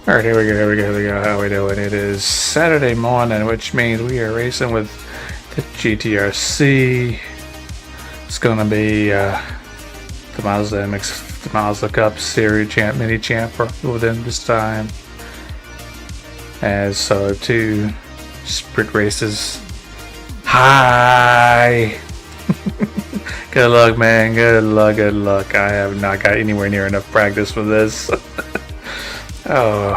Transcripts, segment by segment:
Alright, here we go. How we doing? It is Saturday morning, which means we are racing with the GTRC. It's gonna be the Mazda MX, the Mazda Cup Series Champ, Mini Champ within this time. As so, 2 sprint races. Hi! Good luck, man. Good luck. I have not got anywhere near enough practice for this. Oh.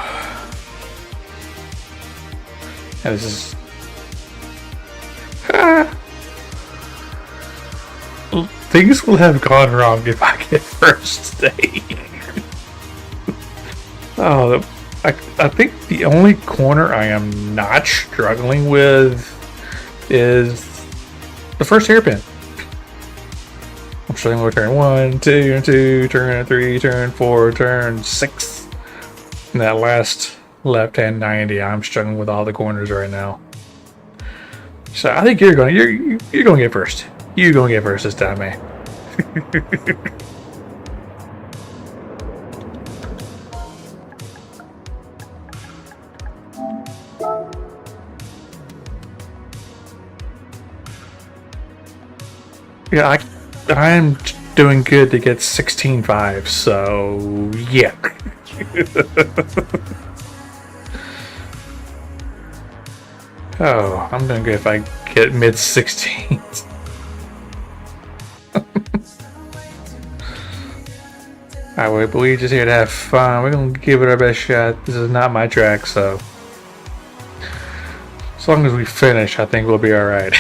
And this is... Things will have gone wrong if I get first today. Oh, I think the only corner I am not struggling with is the first hairpin. I'm struggling with turn 1, turn 3, turn 4, turn 6. And that last left-hand 90, I'm struggling with all the corners right now. So I think you're gonna get first. You're gonna get first this time, man. Yeah, I'm doing good to get 16.5, so yeah. Oh, I'm doing good if I get mid 16s. Alright, but we're just here to have fun. We're gonna give it our best shot. This is not my track, so as long as we finish, I think we'll be alright.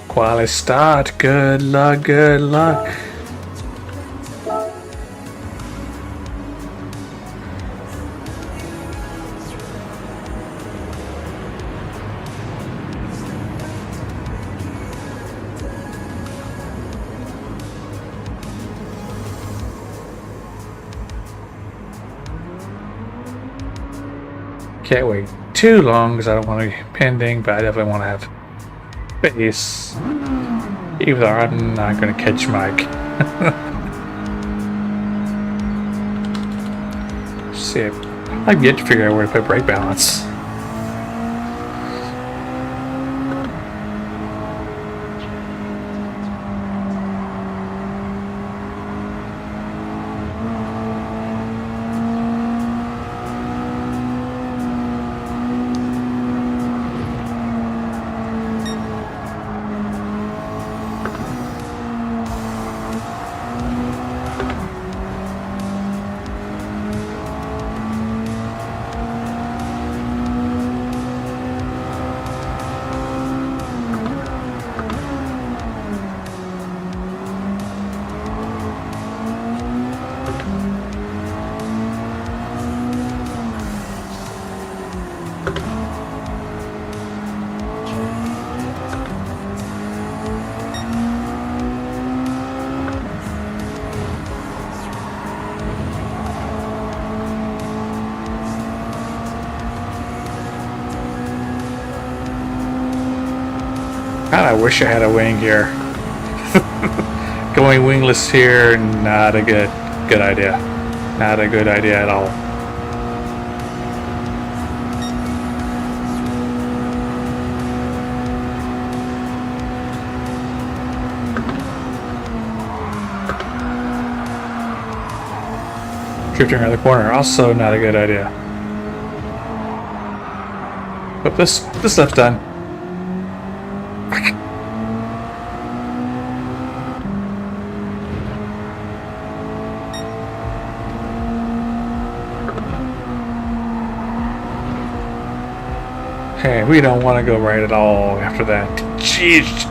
Quali start. Good luck. Can't wait too long because I don't want to be pending, but I definitely want to have base, even though I'm not going to catch Mike. See, I've yet to figure out where to put brake balance. God, I wish I had a wing here. Going wingless here, not a good idea. Not a good idea at all. Drifting around the corner, also not a good idea. But this stuff's done. Hey, we don't want to go right at all after that. Jeez.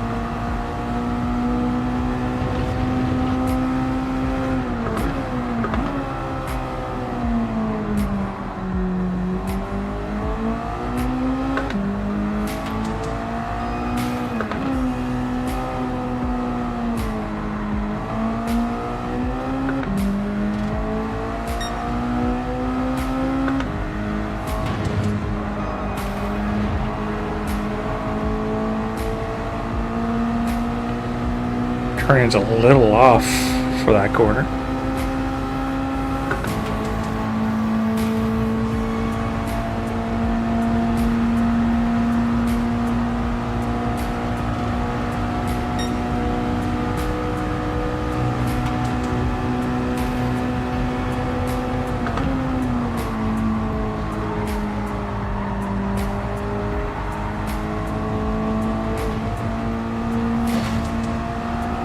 turning's a little off for that corner.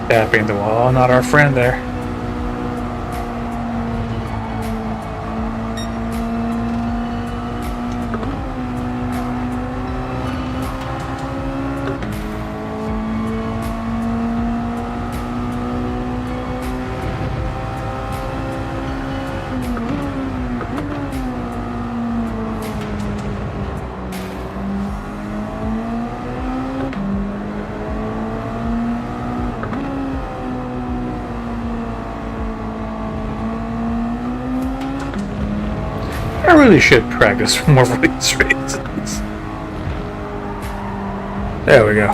Tapping the wall, not our friend there. I really should practice more for these races. There we go.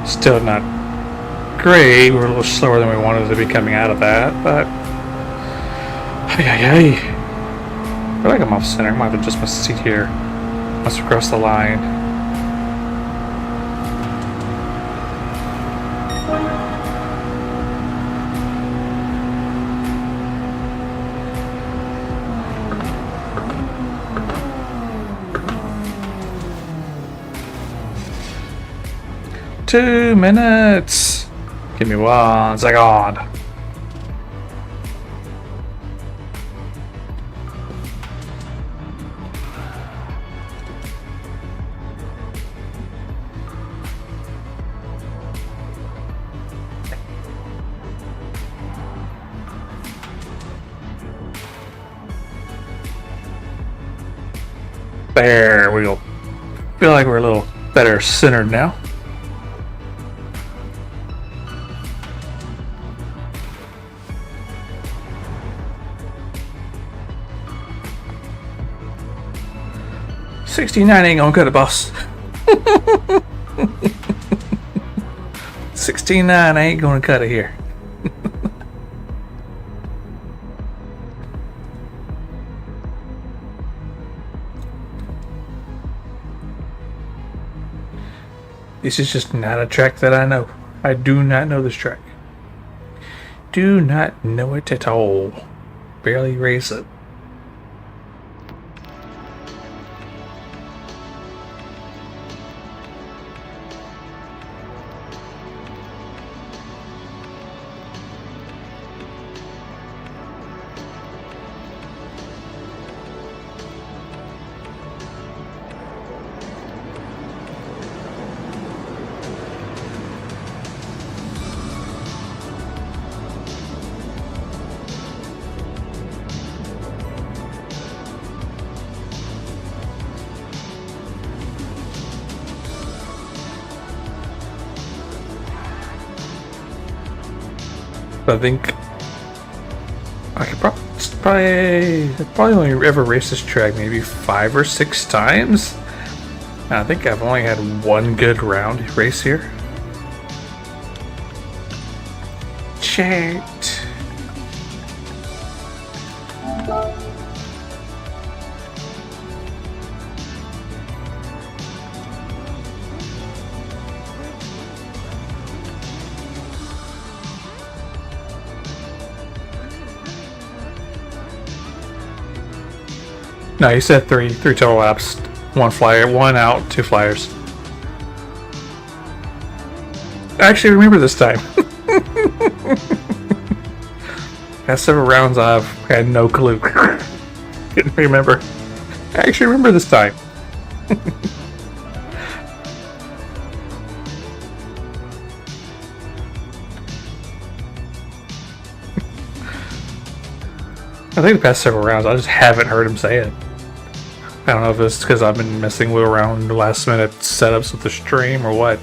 Still not great. We're a little slower than we wanted to be coming out of that, but I feel like I'm off center. I might have to adjust my seat here once we cross the line. Two minutes. Give me 1 second. There we go. Feel like we're a little better centered now. $69 ain't gonna cut it, boss. 69 ain't gonna cut it here. This is just not a track that I know. I do not know this track. Do not know it at all. Barely race it. I think I could probably only ever raced this track maybe 5 or 6 times. And I think I've only had one good round race here. Checked. No, you said three total laps. 1 flyer, 1 out, 2 flyers. I actually remember this time. Past several rounds I've had no clue. Didn't remember. I actually remember this time. I think the past several rounds I just haven't heard him say it. I don't know if it's because I've been messing around the last minute setups with the stream or what.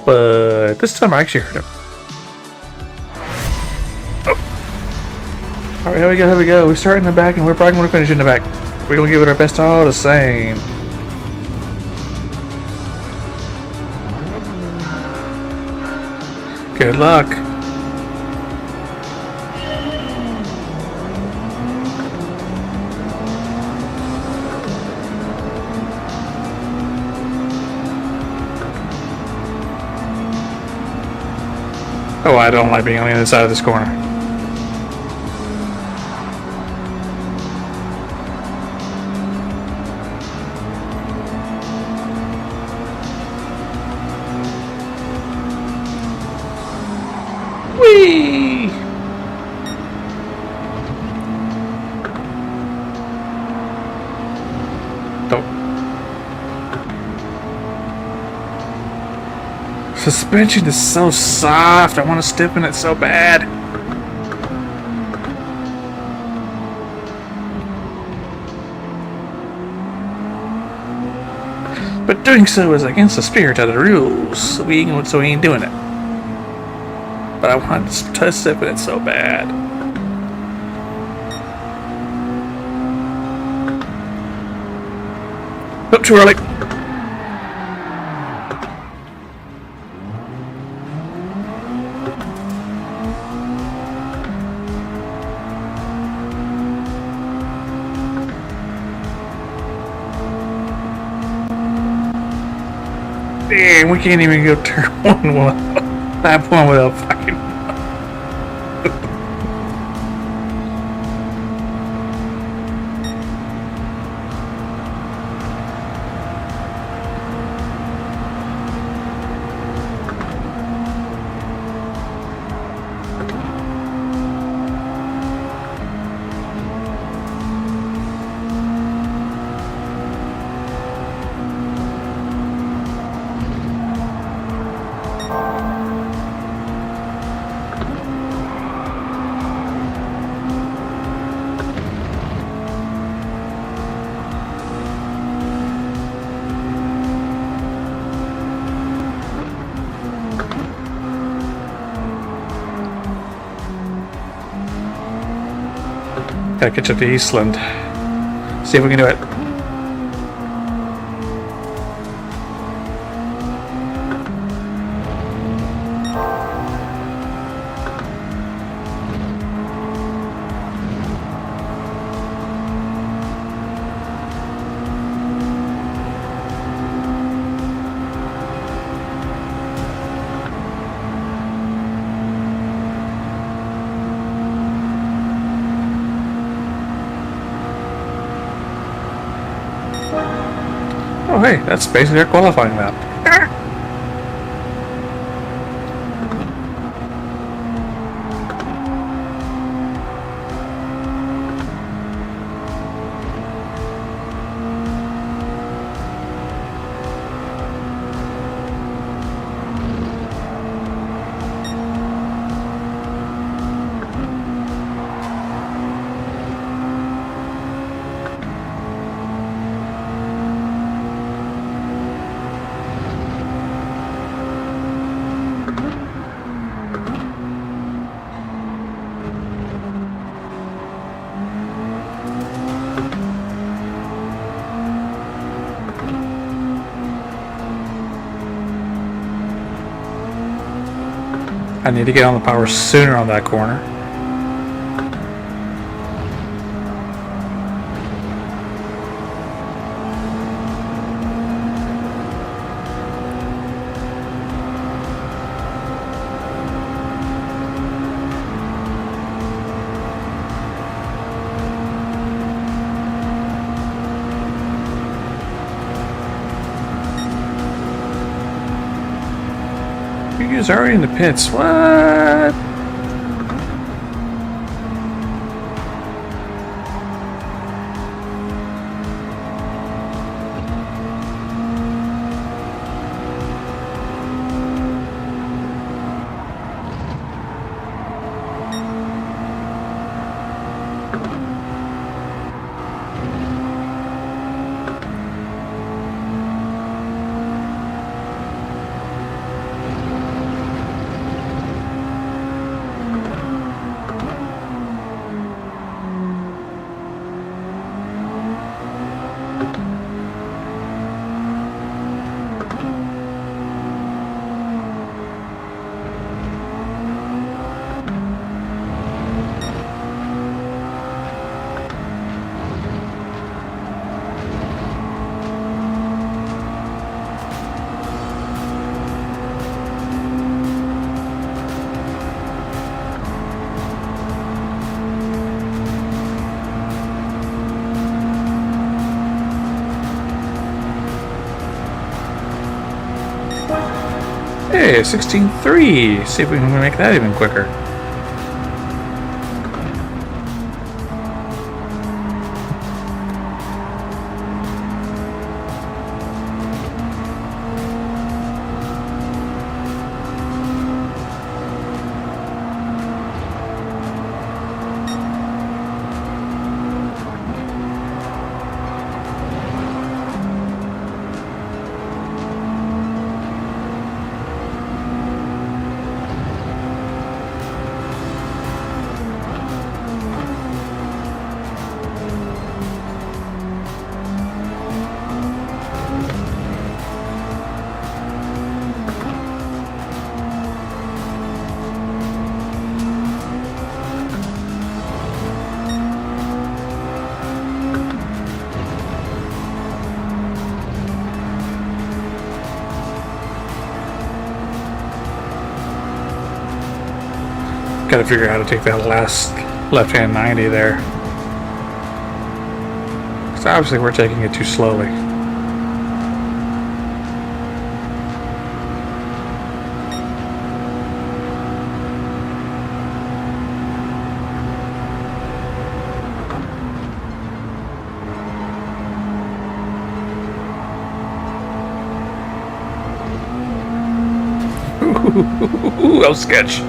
But this time I actually heard him. Oh. Alright, here we go. We start in the back and we're probably going to finish in the back. We're going to give it our best all the same. Good luck. Oh, I don't like being on the other side of this corner. Whee! Oh. Suspension is so soft. I want to stiffen it so bad. But doing so is against the spirit of the rules, so we ain't doing it. But I want to stiffen it so bad. Oh, too early. Damn, we can't even go turn lap one without fucking. Gotta catch up to Eastland. See if we can do it. Oh hey, that's basically our qualifying lap. I need to get on the power sooner on that corner. You guys are already in the pits. What? Okay, 16.3. See if we can make that even quicker. Got to figure out how to take that last left-hand 90 there. Because obviously we're taking it too slowly. Ooh, that was sketch.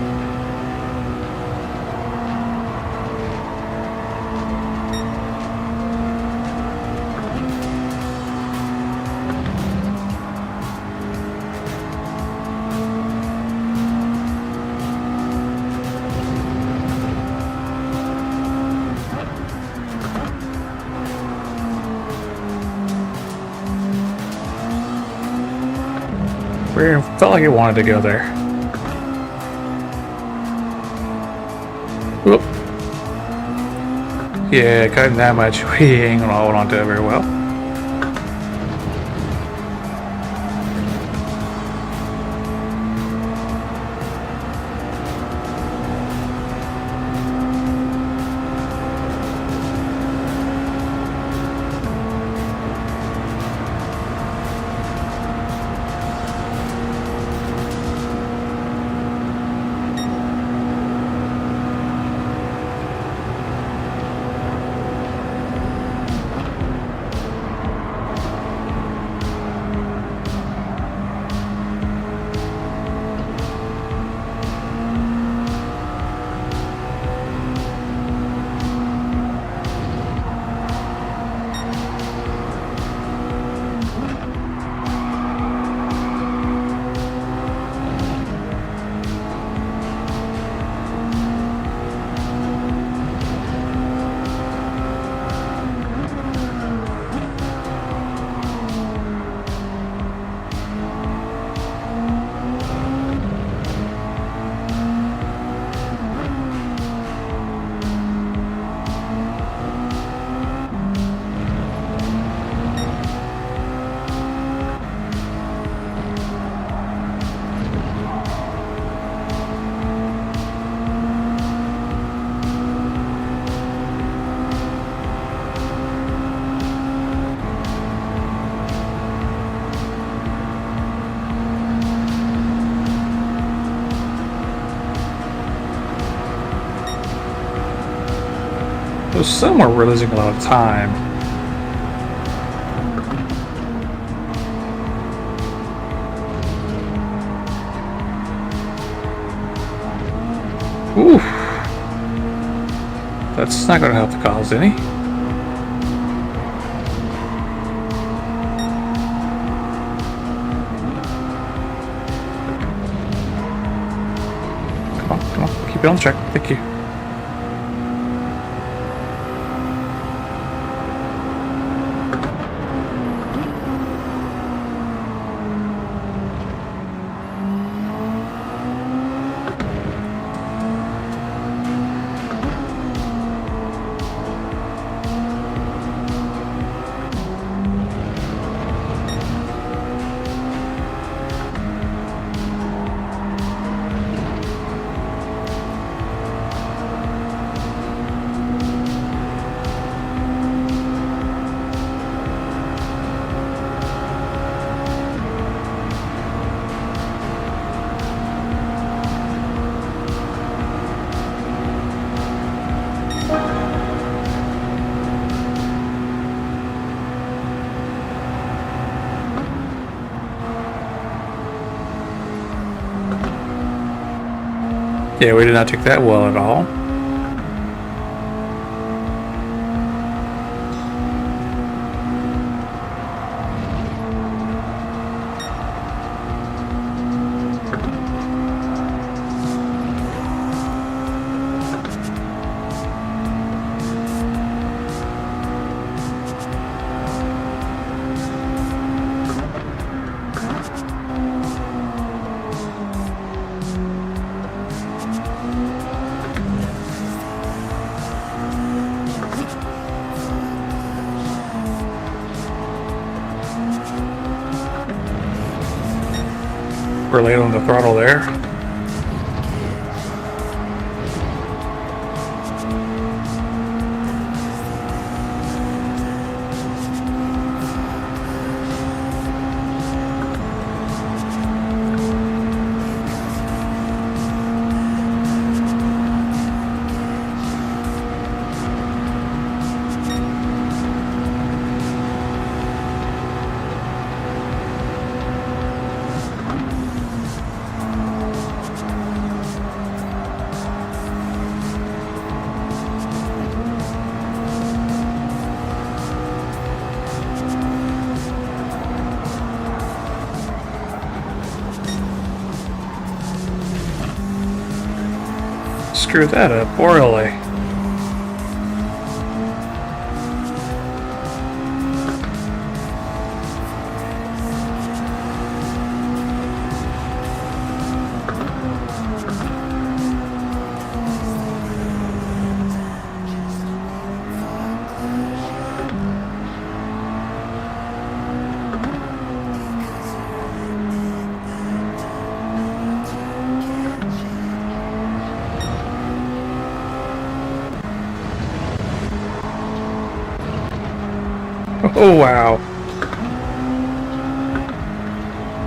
Felt like it wanted to go there. Whoop. Yeah, cutting that much, we ain't gonna hold on to it very well. So somewhere we're losing a lot of time. Ooh. That's not going to help the cause any. Come on, keep it on track. Thank you. Yeah, we did not take that well at all. We're late on the throttle there. Screw that up royally. Oh wow.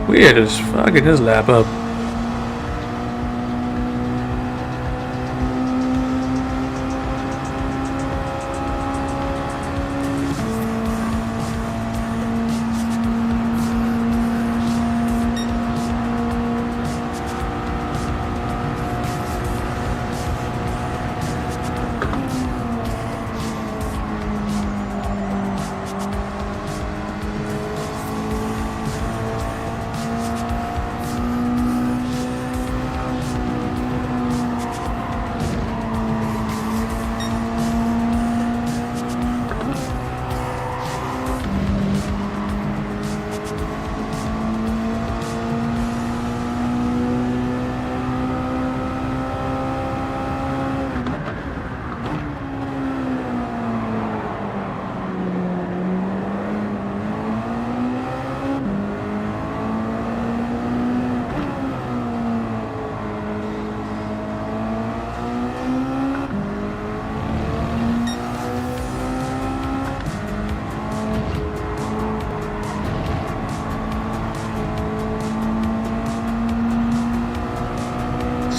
We are just fucking his lap up.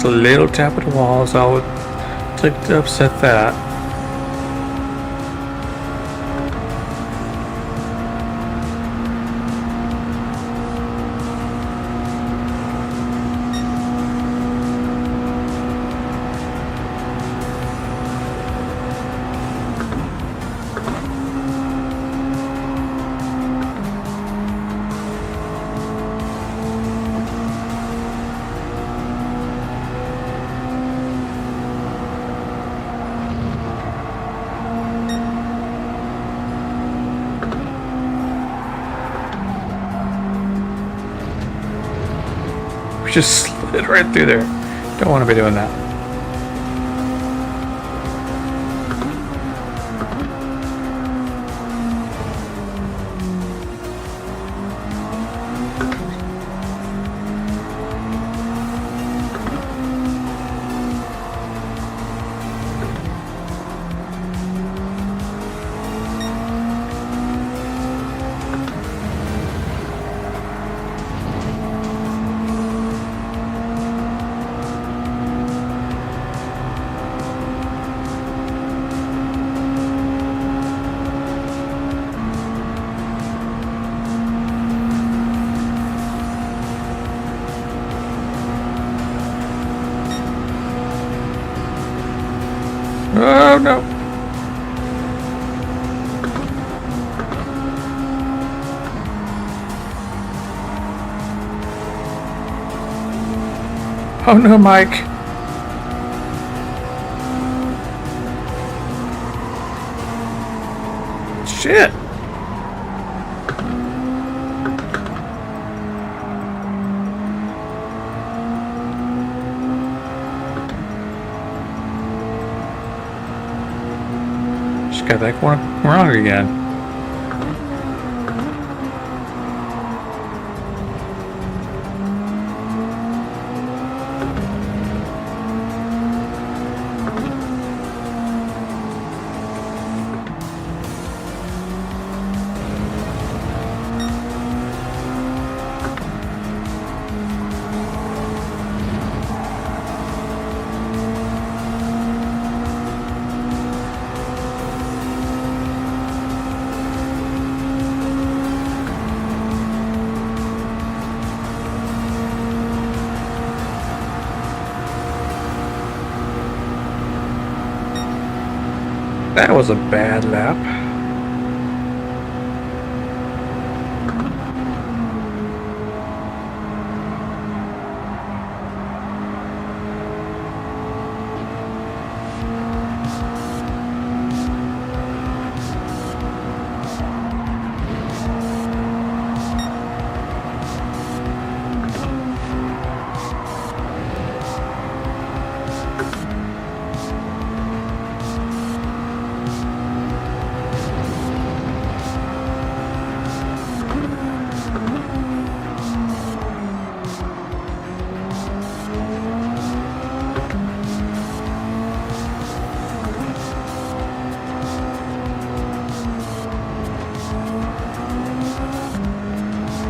Just a little tap of the walls, I would like to upset that. Just slid right through there. Don't want to be doing that. Oh no. Oh no, Mike. Shit. Just got that one wrong again. That was a bad lap.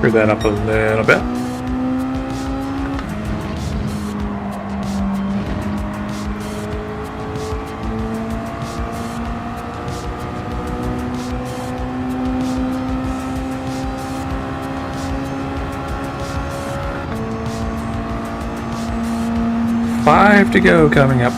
Screw that up a little bit. Five to go coming up.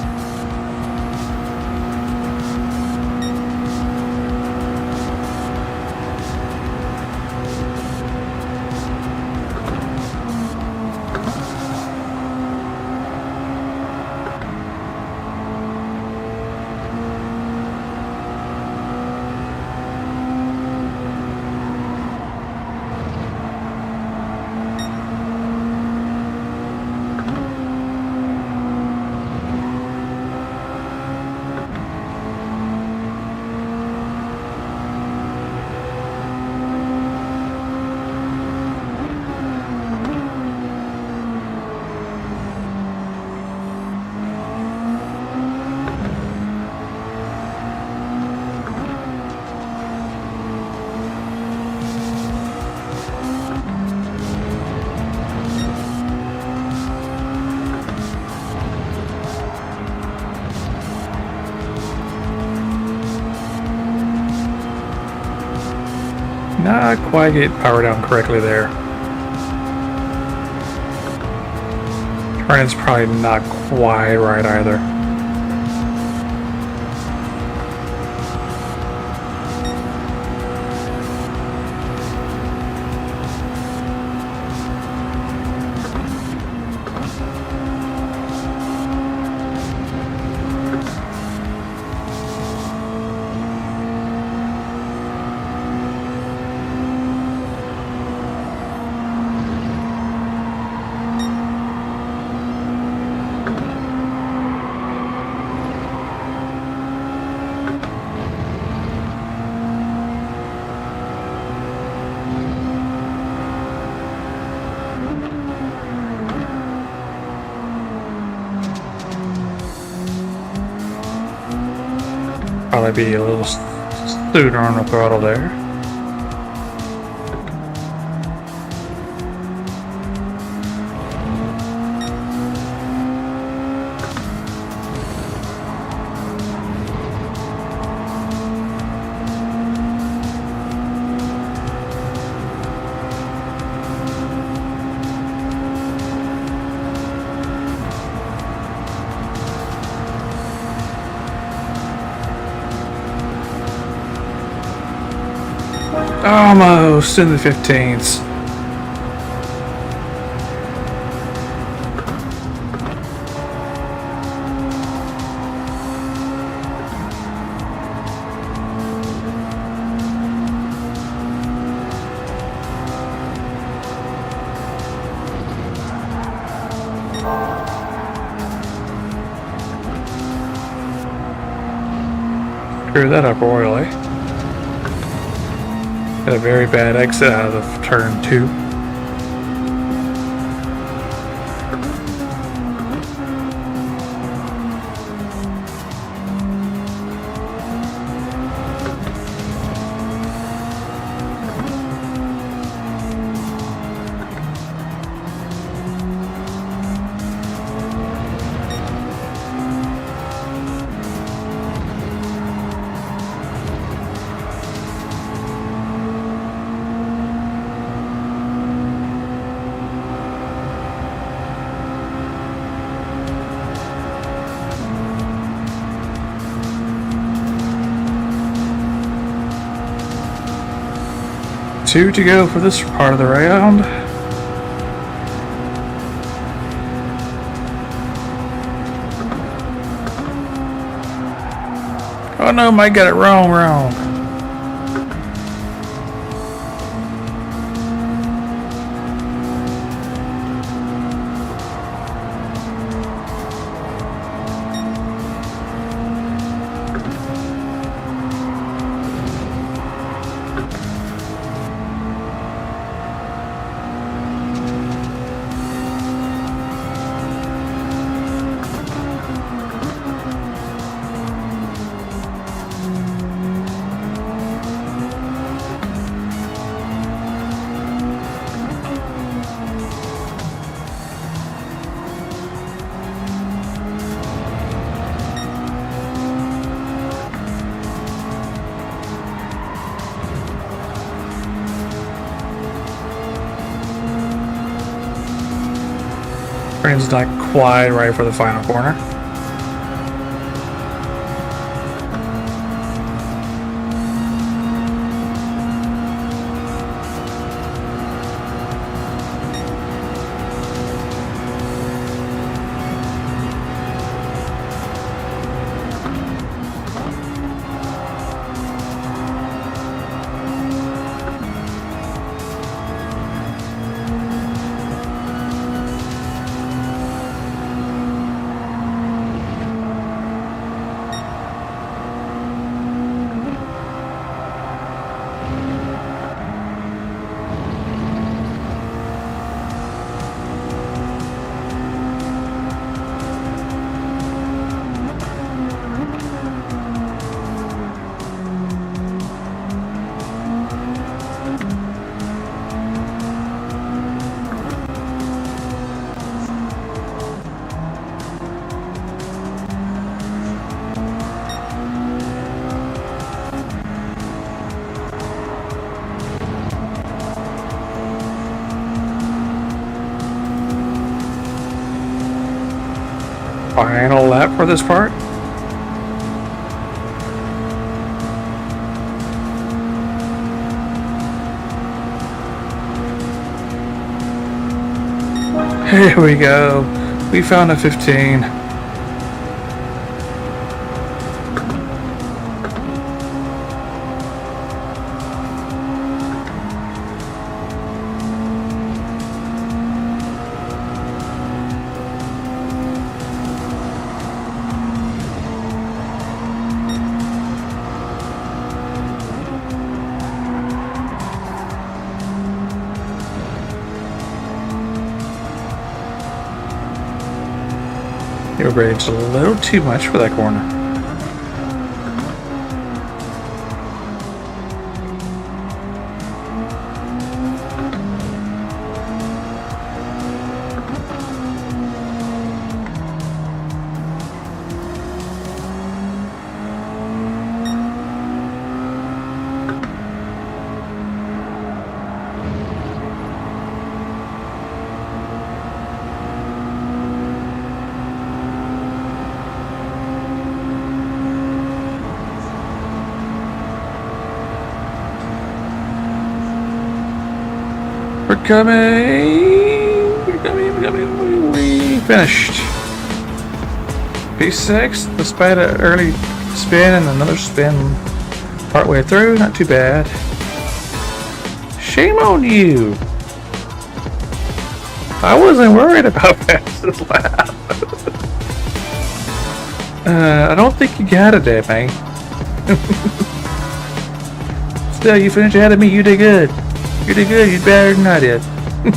Not quite get power down correctly there. Turning's probably not quite right either. Probably be a little sooner on the throttle there. Almost in the 15s. Screw that up royally. Got a very bad exit out of turn 2. Two to go for this part of the round. Oh no, Mike got it wrong. Gran's not quite right for the final corner. Final lap for this part. Here we go. We found a 15. Your braid's a little too much for that corner. We finished. P6, despite an early spin and another spin partway through, not too bad. Shame on you. I wasn't worried about fastest lap. I don't think you got it there, man. Still, you finished ahead of me. You did good. You did good. You did better than I did. I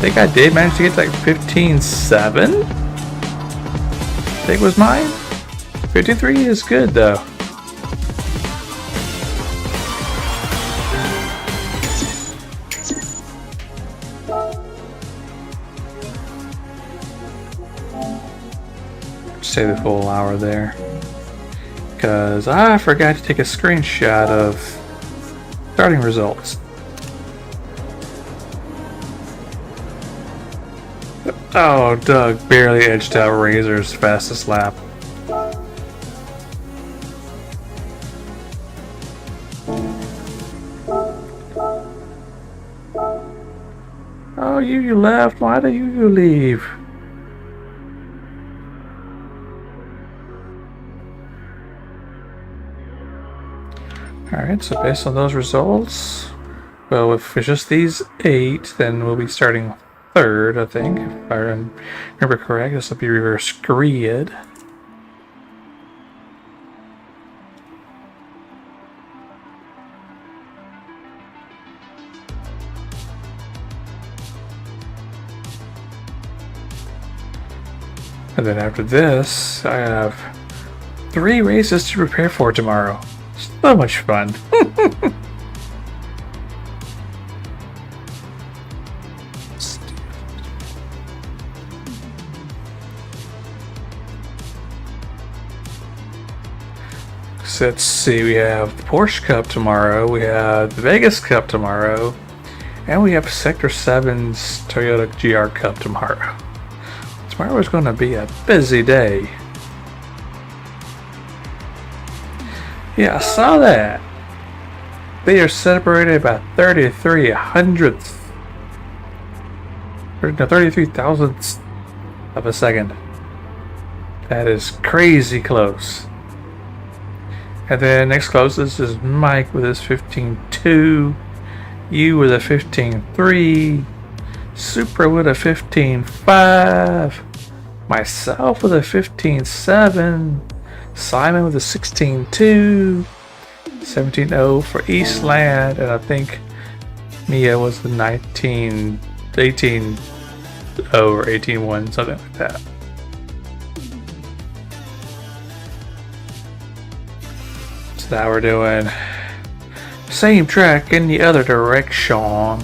think I did manage to get like 15.7. I think was mine. 53 is good though. Say the full hour there. Because I forgot to take a screenshot of starting results. Oh, Doug barely edged out Razor's fastest lap. Oh, you left. Why do you leave? Alright, so based on those results, well, if it's just these 8, then we'll be starting 3rd, I think. If I remember correct, this will be reverse grid. And then after this, I have 3 races to prepare for tomorrow. So much fun. So let's see, we have the Porsche Cup tomorrow, we have the Vegas Cup tomorrow, and we have Sector 7's Toyota GR Cup tomorrow. Tomorrow is going to be a busy day. Yeah, I saw that. They are separated by 33 hundredths. No, 33 thousandths of a second. That is crazy close. And then next closest is Mike with his 15.2. You with a 15.3. Supra with a 15.5. Myself with a 15.7. Simon with a 16.2. 17.0 for Eastland. And I think Mia was the 18.0 or 18.1, something like that. So now we're doing same track in the other direction.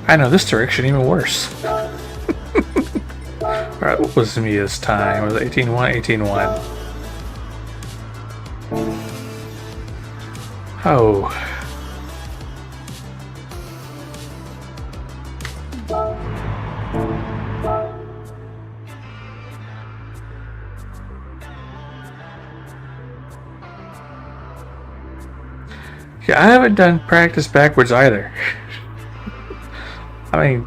I know this direction even worse. Alright, what was Mia's time? Was it 18.1? 18.1. Oh. Yeah, I haven't done practice backwards either. I mean,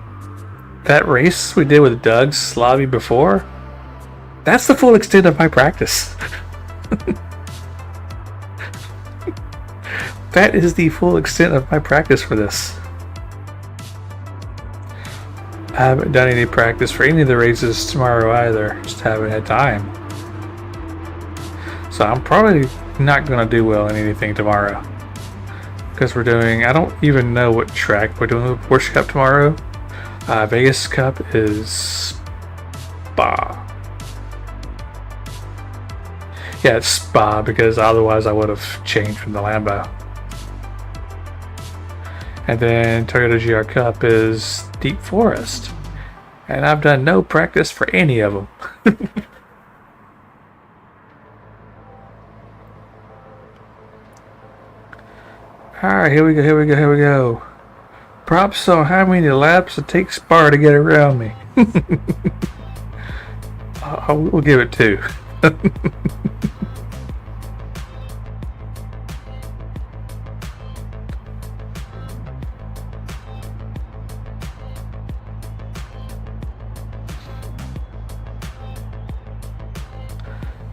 that race we did with Doug's lobby before, that's the full extent of my practice. That is the full extent of my practice for this. I haven't done any practice for any of the races tomorrow either. Just haven't had time. So I'm probably not going to do well in anything tomorrow. Because we're doing, I don't even know what track we're doing with the Porsche Cup tomorrow. Vegas Cup is Spa. Yeah, it's Spa because otherwise I would have changed from the Lambo. And then Toyota GR Cup is Deep Forest. And I've done no practice for any of them. Alright, here we go. Props on how many laps it takes Spar to get around me. We'll give it 2.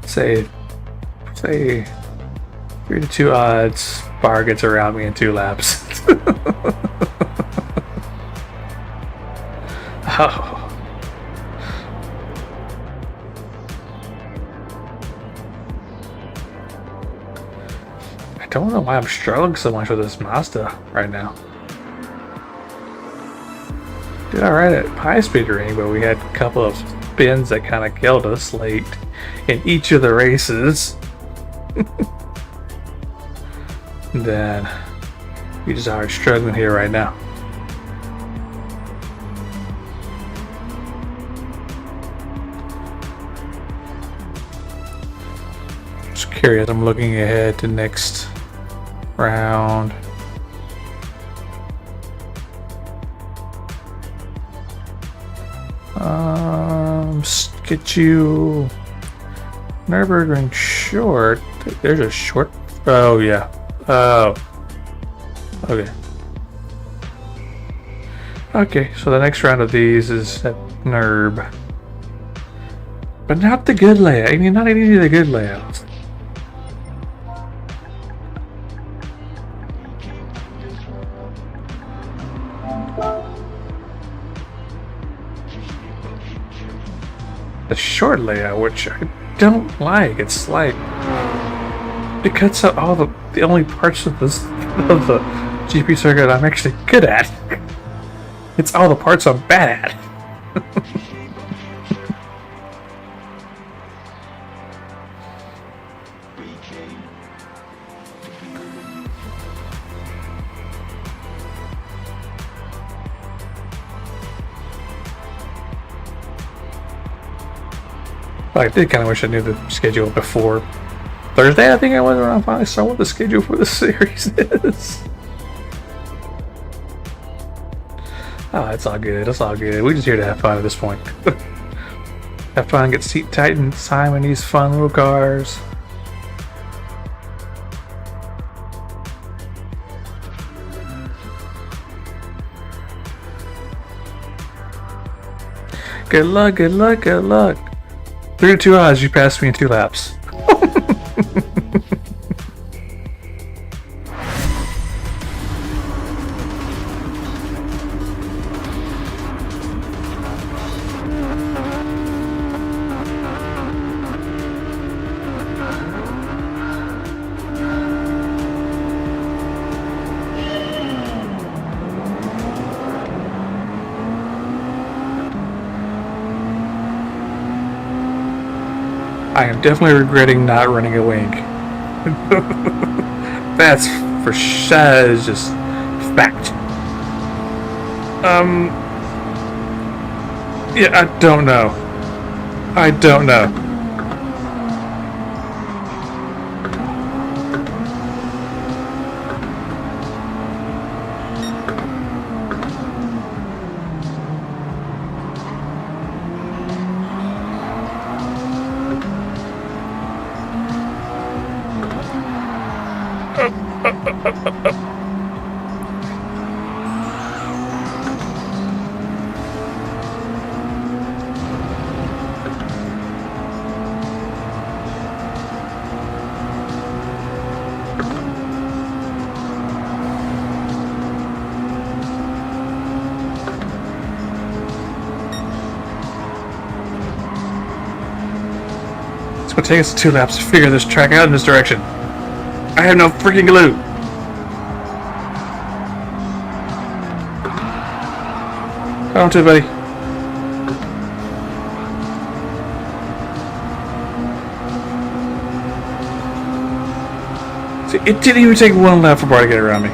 say 3-2 odds. Bar gets around me in 2 laps. Oh. I don't know why I'm struggling so much with this Mazda right now. Did alright at high speed ring, but we had a couple of spins that kind of killed us late in each of the races. Then we just are struggling here right now. Just curious, I'm looking ahead to next round. Get you Nürburgring short. There's a short. Oh yeah. Oh. Okay. Okay, so the next round of these is at Nürb. But not the good layout. I mean, not any of the good layouts. The short layout, which I don't like. It's like it cuts out all the only parts of this of the GP circuit I'm actually good at. It's all the parts I'm bad at. I did kind of wish I knew the schedule before Thursday. I think I was when I finally saw what the schedule for the series is. Oh, it's all good. It's all good. We're just here to have fun at this point. Have fun, get seat tight and time in these fun little cars. Good luck, good luck, good luck. 3-2 odds, you passed me in 2 laps. I am definitely regretting not running a wing. That's for sure, is just fact. Yeah, I don't know. I don't know. It's gonna take us 2 laps to figure this track out in this direction. I have no freaking clue. Hold on to it, buddy. See, it didn't even take 1 lap for Bar to get around me.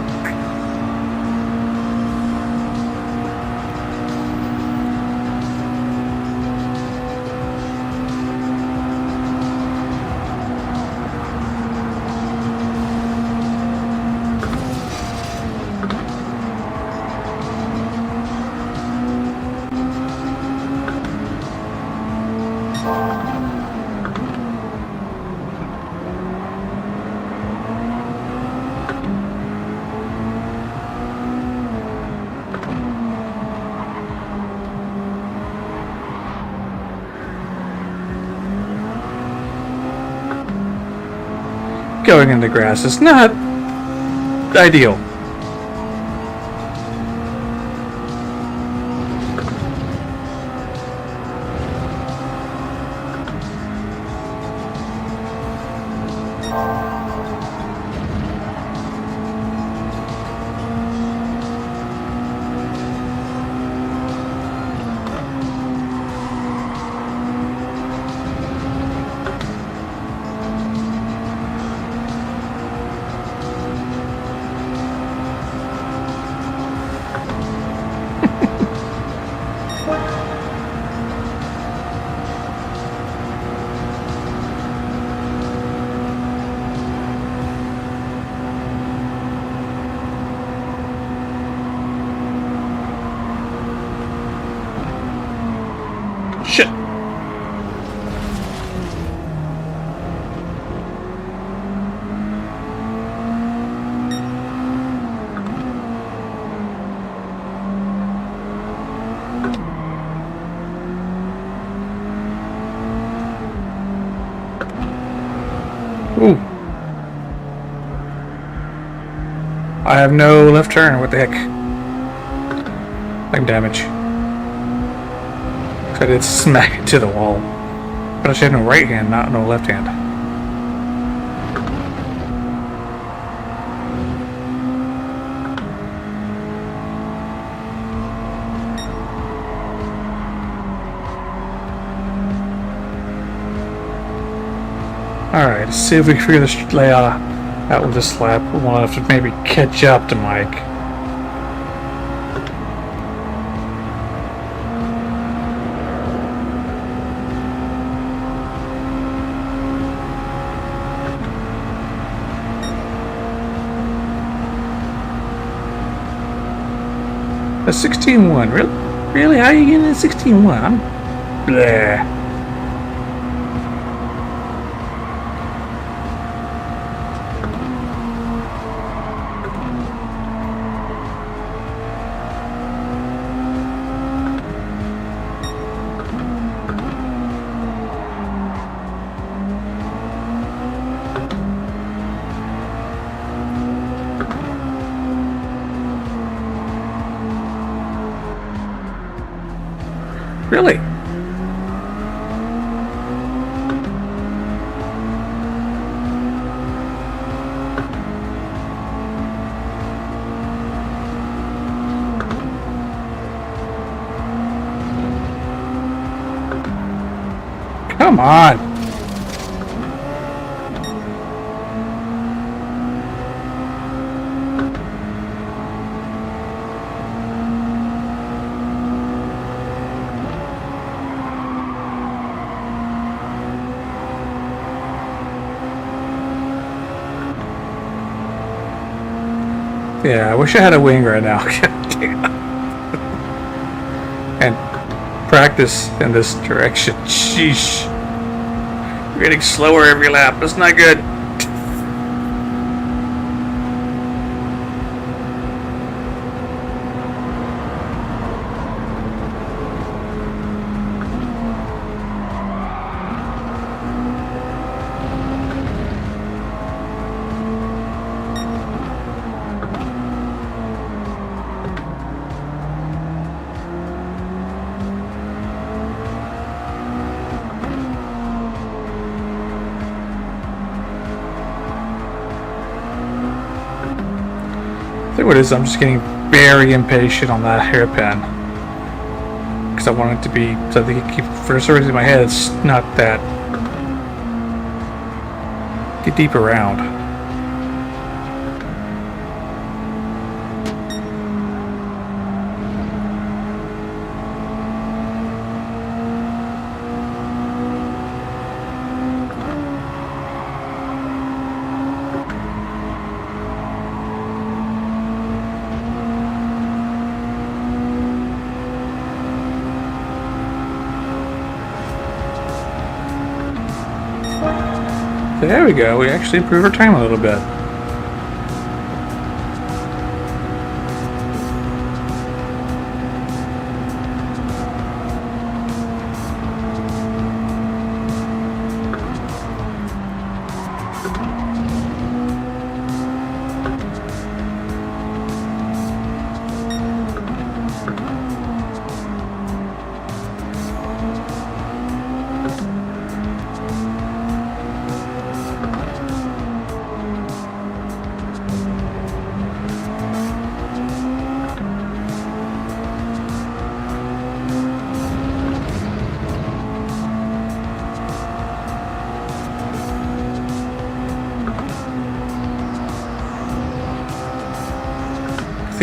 going in the grass is not ideal. Shit. Ooh. I have no left turn. What the heck? Like damage. I did smack into the wall. But I should have no right hand, not no left hand. Alright, let's see if we can figure this layout out with this lap. We'll have to maybe catch up to Mike. A 16-1, really? Really? How are you getting a 16-1? I'm... bleh. Really? Come on. Yeah, I wish I had a wing right now. And practice in this direction. Sheesh. We're getting slower every lap. That's not good. I think what it is, I'm just getting very impatient on that hairpin. Because I want it to be, so I think it keep, for some reason in my head, it's not that. Get deep around. There we go, we actually improved our time a little bit.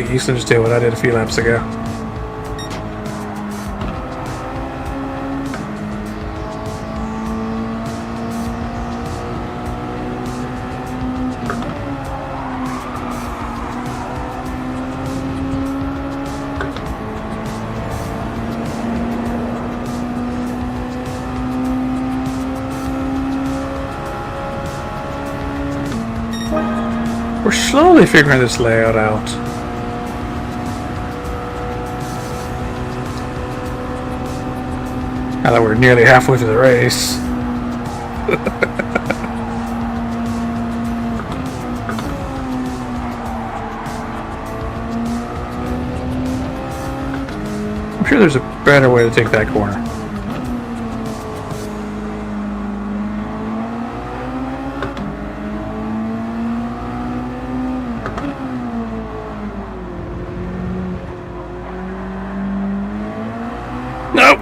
the Eastlands do what I did a few laps ago. We're slowly figuring this layout out. Now that we're nearly halfway through the race. I'm sure there's a better way to take that corner. Nope.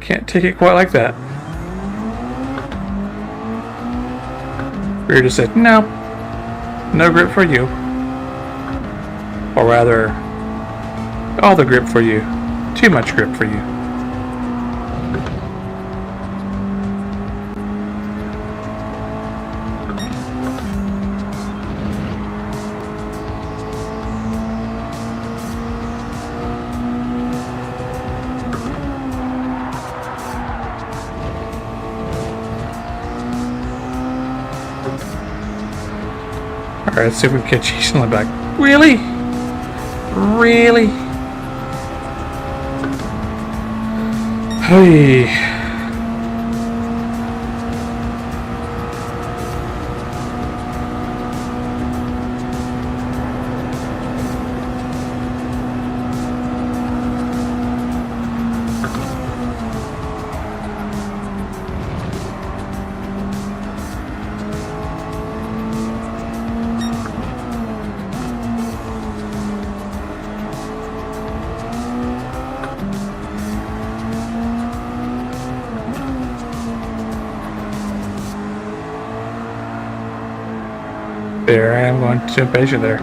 Can't take it quite like that. Rear just said, no. No grip for you. Or rather, all the grip for you. Too much grip for you. Alright, let's see if we can catch Easton in the back. Really? Really? Hey. There I am going too impatient there.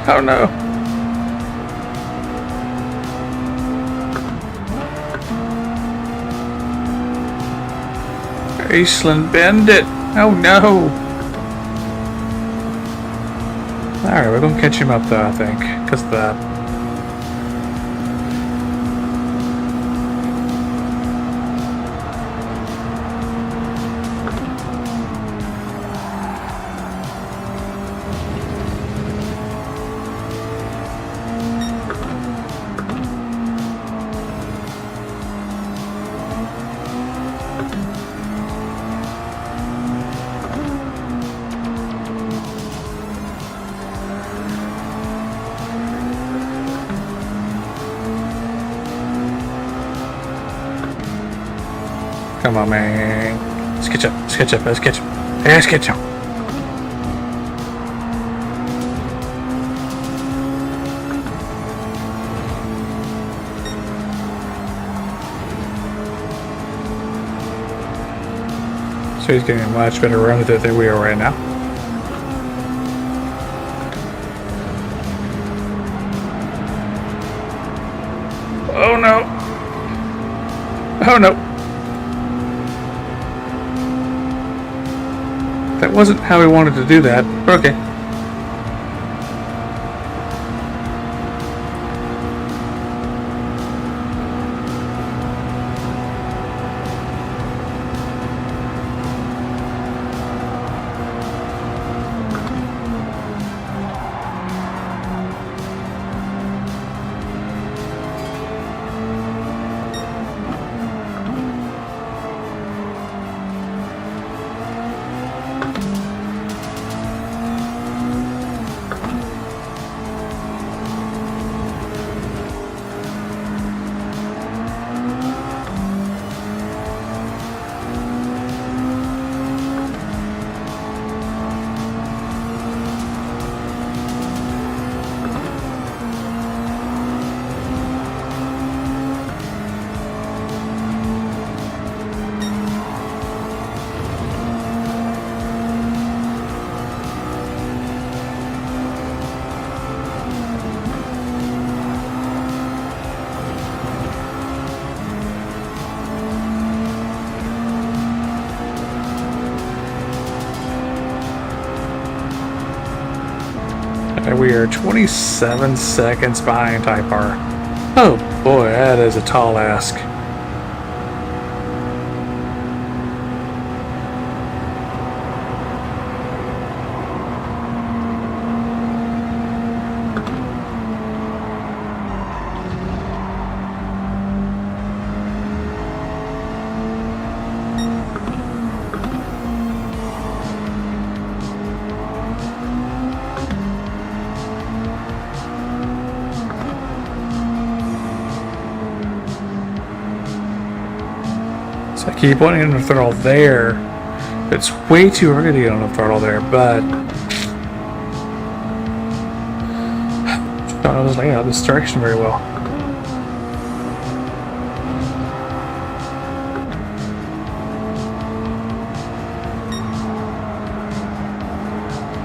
Oh no. Eastland, bend it. Oh no. Alright, we're gonna catch him up though, I think. Because of that. Come on, man. Let's catch up. Let's catch up. Let's catch up. Let's catch up. So he's getting a much better run with it than we are right now. Oh no. Oh no. That wasn't how we wanted to do that, but okay. Roadster, 27 seconds behind Type R. Oh boy, that is a tall ask. So I keep wanting to throttle there. It's way too early to get on the throttle there, but don't know this layout, this direction very well.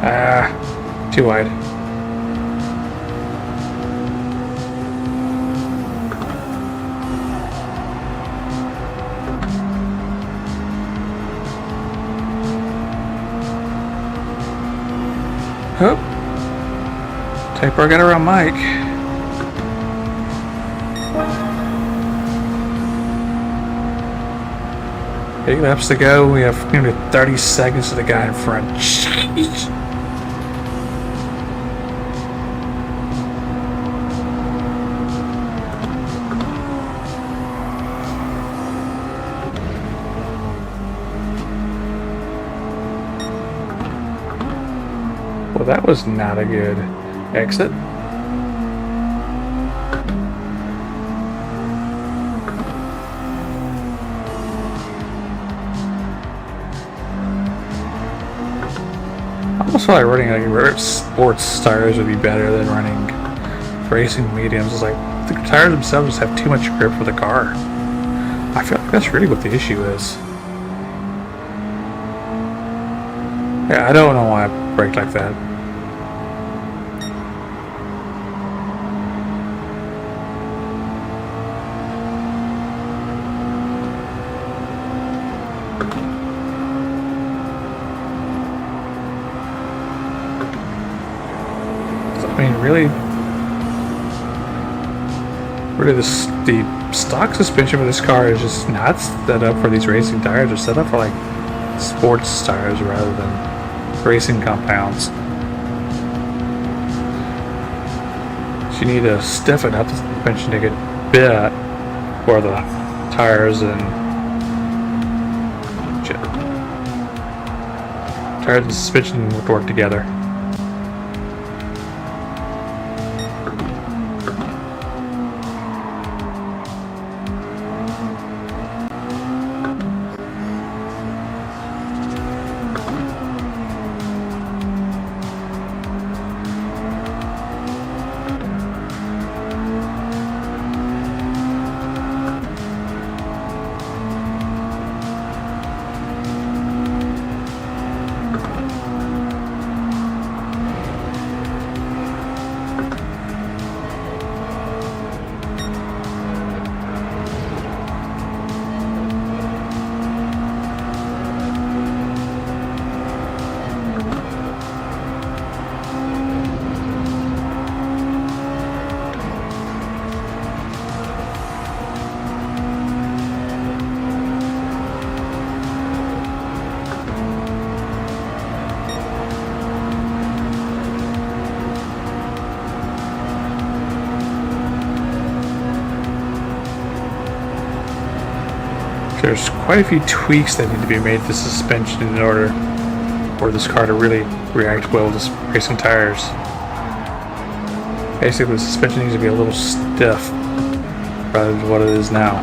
Ah, too wide. Oh, Type R got around Mike. 8 laps to go. We have nearly 30 seconds to the guy in front. Jeez. Well, that was not a good exit. I almost feel like running like sports tires would be better than running racing mediums. It's like the tires themselves just have too much grip for the car. I feel like that's really what the issue is. Yeah, I don't know why I braked like that. I mean, really, the stock suspension for this car is just not set up for these racing tires. They're set up for like sports tires rather than racing compounds. So you need to stiffen up the suspension to get bit for the tires and suspension would work together. There's quite a few tweaks that need to be made to the suspension in order for this car to really react well to racing tires. Basically, the suspension needs to be a little stiff rather than what it is now.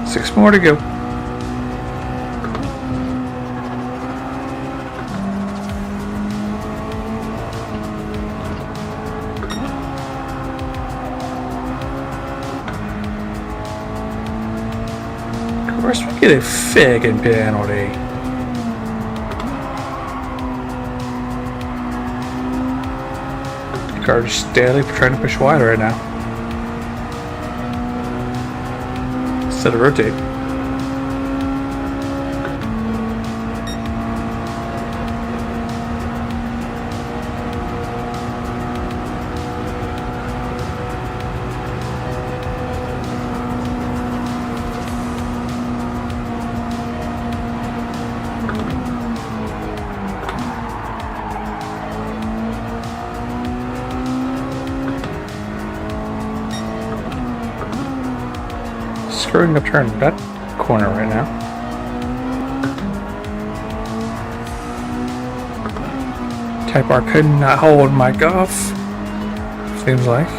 Six more to go. Of course we get a fucking penalty. The car just steadily trying to push wide right now. Instead of rotate. Screwing up turn that corner right now. Type R could not hold Mike off. Seems like.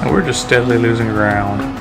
And we're just steadily losing ground.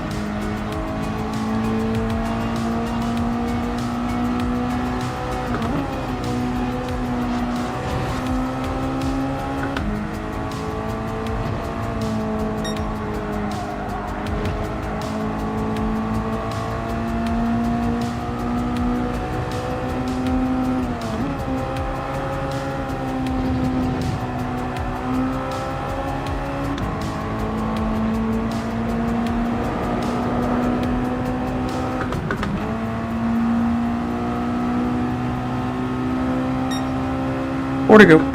Where'd it go?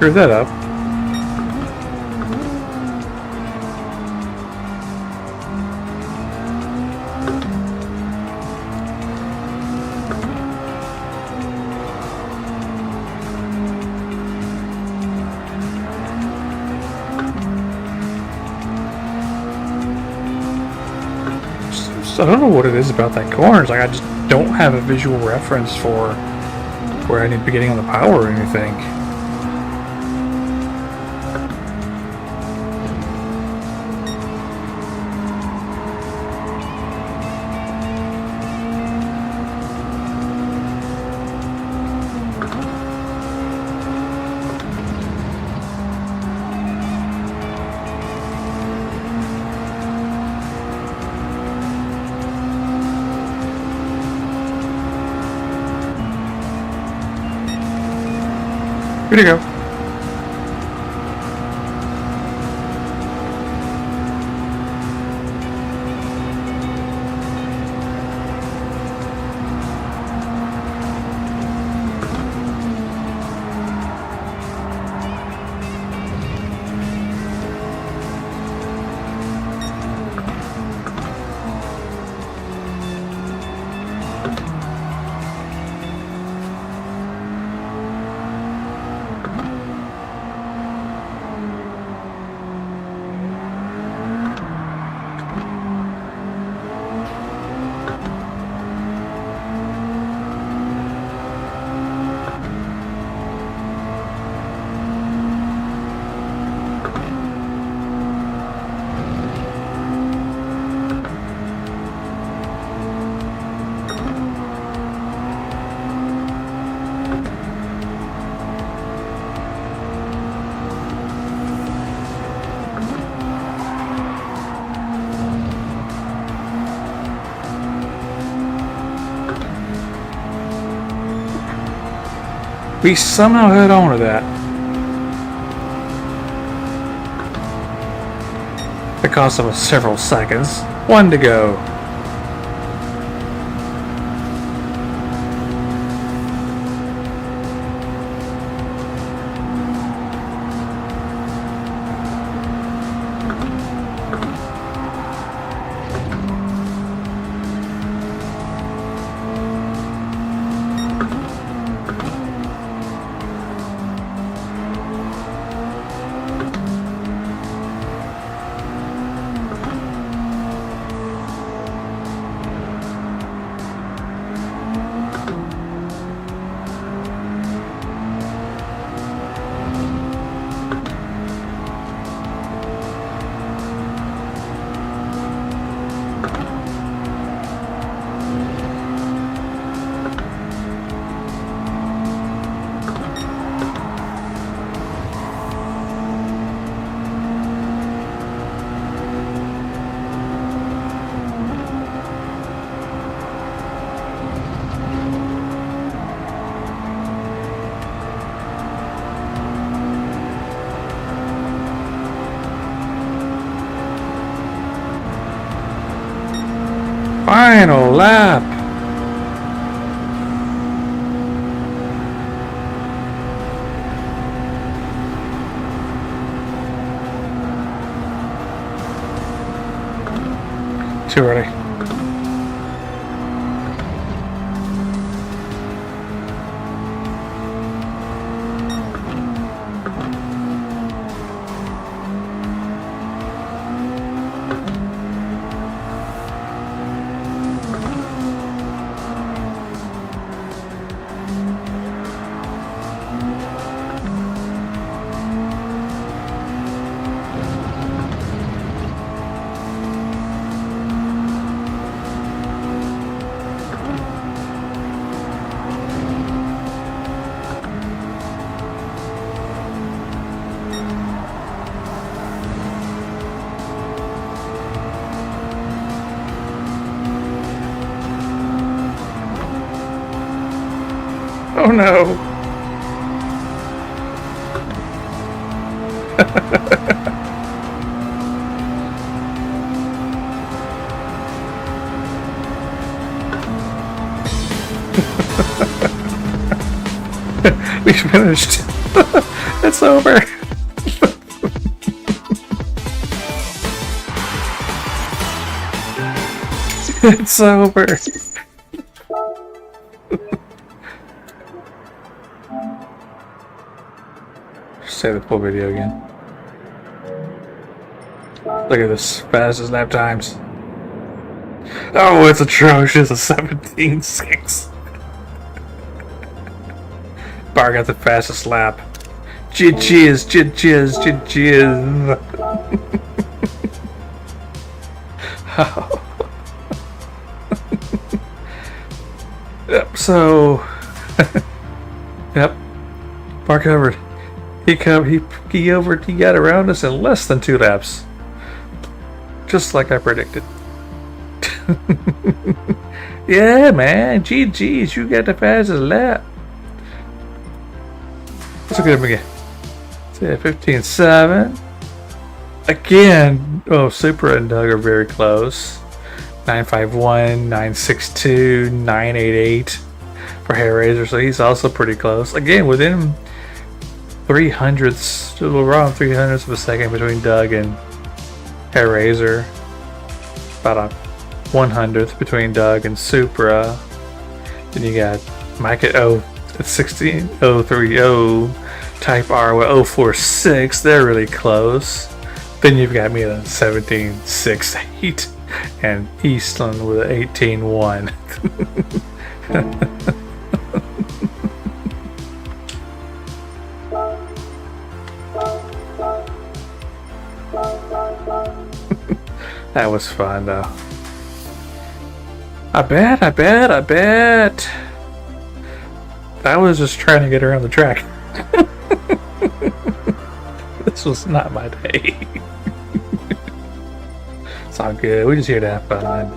Screw that up. I don't know what it is about that corner. It's like I just don't have a visual reference for where I need to be getting on the power or anything. Here to go. We somehow held on to that. It cost us several seconds. 1 to go. Final lap. Too early. Oh no. We finished. It's over. It's over. Say the full video again. Look at this, fastest lap times. Oh, it's atrocious, a 17.6. Bar got the fastest lap. Jizz, jizz, jizz. Yep, so yep. Bar covered. He got around us in less than 2 laps. Just like I predicted. Yeah, man. GG's, you got the fastest lap. Let's look at him again. So yeah, 15.7. Again, oh, Supra and Doug are very close. 951, 962, 988 for Hair Razor, so he's also pretty close. Again, within 300ths, around 300ths of a second between Doug and Hair Razor. About a 100th between Doug and Supra. Then you got Mike at 16030, Type R with 046. They're really close. Then you've got me at 17.68 and Eastland with 18.1. That was fun though. I bet. I was just trying to get around the track. This was not my day. It's all good. We just here to have fun.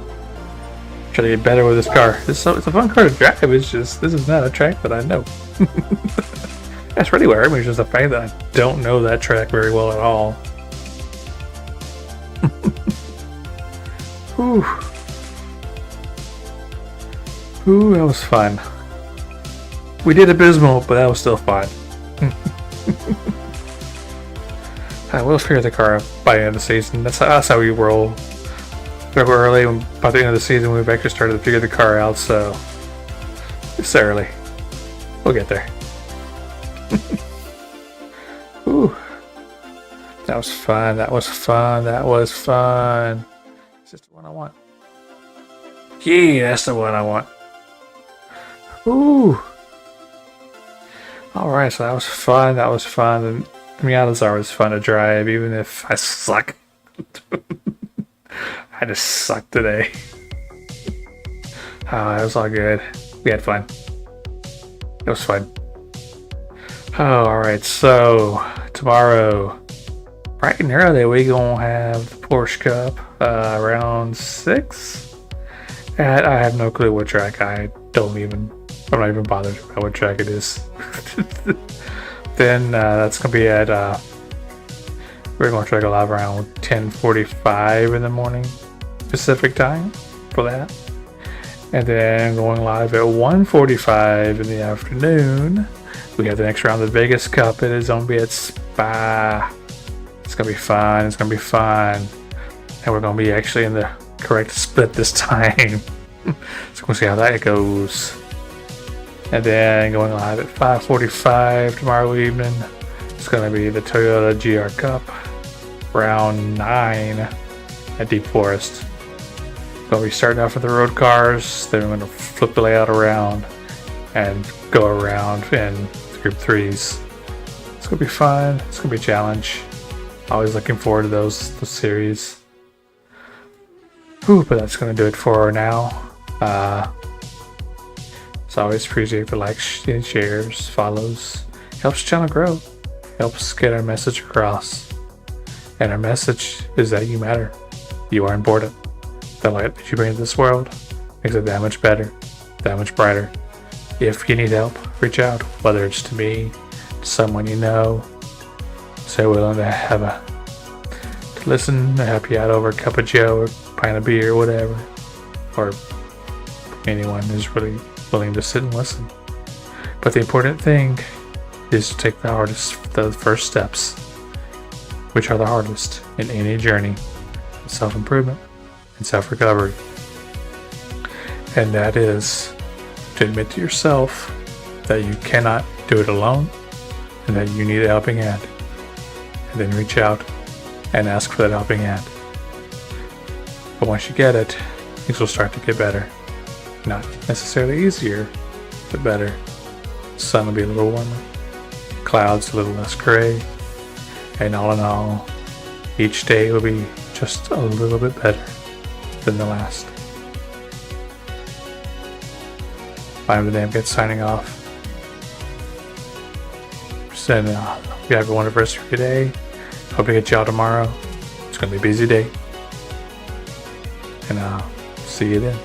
Try to get better with this car. It's a fun car to drive. It's just this is not a track that I know. That's really what hurt me. It's just the fact that I don't know that track very well at all. Whew. Ooh, that was fun. We did abysmal, but that was still fun. I will figure the car out by the end of the season. That's how we roll. We're early. By the end of the season, we've actually started to figure the car out, so it's early. We'll get there. Ooh. That was fun. That was fun. That was fun. Is this the one I want? Yeah, that's the one I want. Ooh. Alright, so that was fun. That was fun. And the Miatas are always fun to drive, even if I suck. I just suck today. Oh, it was all good. We had fun. It was fun. Oh, alright, so tomorrow, bright and early, we gonna have the Porsche Cup around 6. And I have no clue what track. I'm not even bothered about what track it is. Then that's gonna be at we're gonna try to go live around 10:45 in the morning Pacific time for that, and then going live at 1:45 in the afternoon. We have the next round of the Vegas Cup. It is gonna be at Spa. It's gonna be fun. It's gonna be fun, and we're gonna be actually in the correct split this time. So we'll see how that goes. And then going live at 5:45 tomorrow evening, it's going to be the Toyota GR Cup, round 9 at Deep Forest. Going to be starting off with the road cars, then we're going to flip the layout around and go around in Group 3s. It's going to be fun, it's going to be a challenge. Always looking forward to those series. Ooh, but that's going to do it for now. So I always appreciate the likes and shares, follows. Helps the channel grow. Helps get our message across. And our message is that you matter. You are important. The light that you bring to this world makes it that much better, that much brighter. If you need help, reach out. Whether it's to me, to someone you know. So willing to listen, to help you out over a cup of joe or a pint of beer or whatever. Or anyone who's really willing to sit and listen. But the important thing is to take the first steps, which are the hardest in any journey of self-improvement and self-recovery. And that is to admit to yourself that you cannot do it alone and that you need a helping hand. And then reach out and ask for that helping hand. But once you get it, things will start to get better. Not necessarily easier, but better. The sun will be a little warmer, clouds a little less gray, and all in all, each day will be just a little bit better than the last. I'm the Damn Kid signing off. Saying, you have a wonderful rest of your day. Hope to get y'all tomorrow. It's going to be a busy day. And I'll see you then.